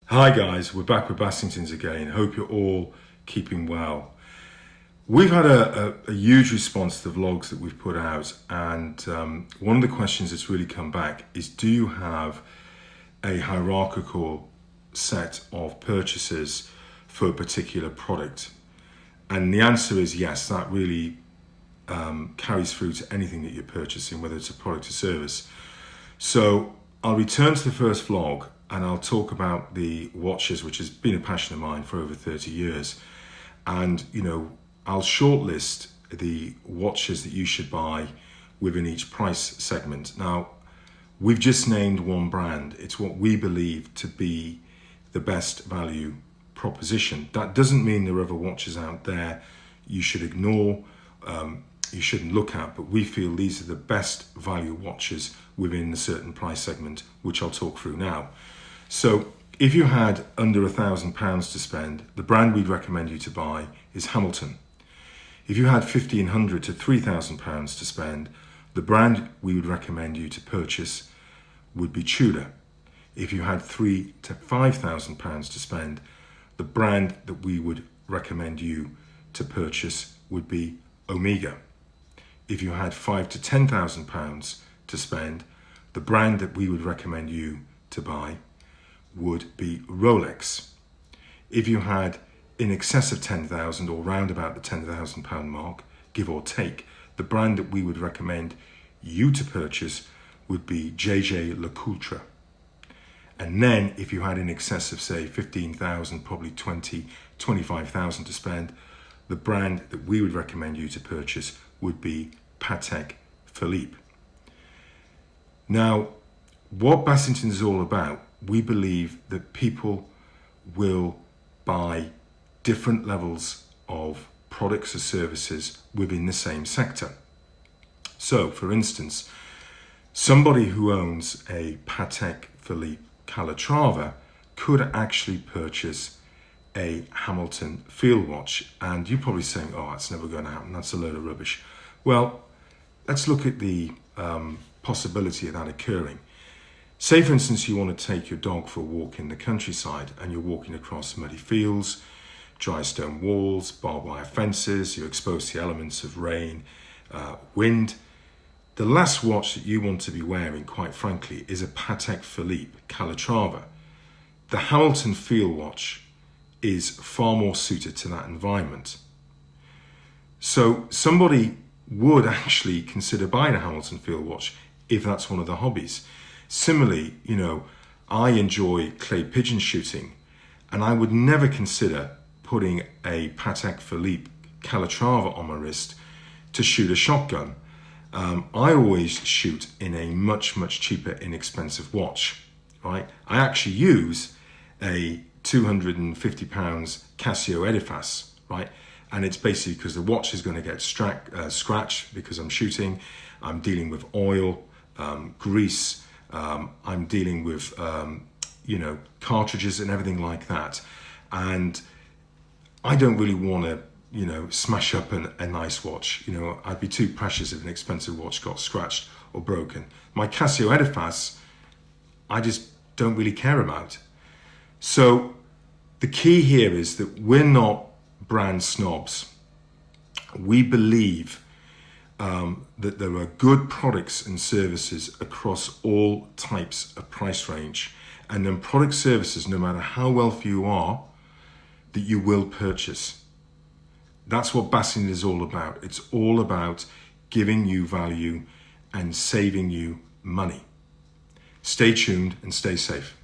Hi guys, we're back with Bassingtons again. Hope you're all keeping well. We've had a huge response to the vlogs that we've put out, and one of the questions that's really come back is, do you have a hierarchical set of purchases for a particular product? And the answer is yes, that really carries through to anything that you're purchasing, whether it's a product or service. So I'll return to the first vlog and I'll talk about the watches, which has been a passion of mine for over 30 years. And, I'll shortlist the watches that you should buy within each price segment. Now, we've just named one brand. It's what we believe to be the best value proposition. That doesn't mean there are other watches out there you should ignore, you shouldn't look at, but we feel these are the best value watches within a certain price segment, which I'll talk through now. So if you had under £1,000 to spend, the brand we'd recommend you to buy is Hamilton. If you had £1,500 to £3,000 to spend, the brand we would recommend you to purchase would be Tudor. If you had £3,000 to £5,000 to spend, the brand that we would recommend you to purchase would be Omega. If you had £5,000 to £10,000 to spend, the brand that we would recommend you to buy would be Rolex. If you had in excess of 10,000 or round about the £10,000 mark, give or take, the brand that we would recommend you to purchase would be JJ And then if you had in excess of say 15,000, probably 25,000 to spend, the brand that we would recommend you to purchase would be Patek Philippe. Now, what Bassington is all about, we believe that people will buy different levels of products or services within the same sector. So, for instance, somebody who owns a Patek Philippe Calatrava could actually purchase a Hamilton field watch. And you're probably saying, oh, that's never going to happen, that's a load of rubbish. Well, let's look at the possibility of that occurring. Say, for instance, you want to take your dog for a walk in the countryside and you're walking across muddy fields, dry stone walls, barbed wire fences, you're exposed to the elements of rain, wind. The last watch that you want to be wearing, quite frankly, is a Patek Philippe Calatrava. The Hamilton field watch is far more suited to that environment. So somebody would actually consider buying a Hamilton field watch if that's one of the hobbies. Similarly, I enjoy clay pigeon shooting, and I would never consider putting a Patek Philippe Calatrava on my wrist to shoot a shotgun. I always shoot in a much, much cheaper, inexpensive watch, right? I actually use a £250 Casio Edifice, right? And it's basically because the watch is going to get scratched because I'm shooting, I'm dealing with oil, grease, I'm dealing with, cartridges and everything like that. And I don't really want to, smash up a nice watch. I'd be too precious if an expensive watch got scratched or broken. My Casio Edifice, I just don't really care about. So the key here is that we're not brand snobs. We believe that there are good products and services across all types of price range, and then product services, no matter how wealthy you are, that you will purchase. That's what Bassington is all about. It's all about giving you value and saving you money. Stay tuned and stay safe.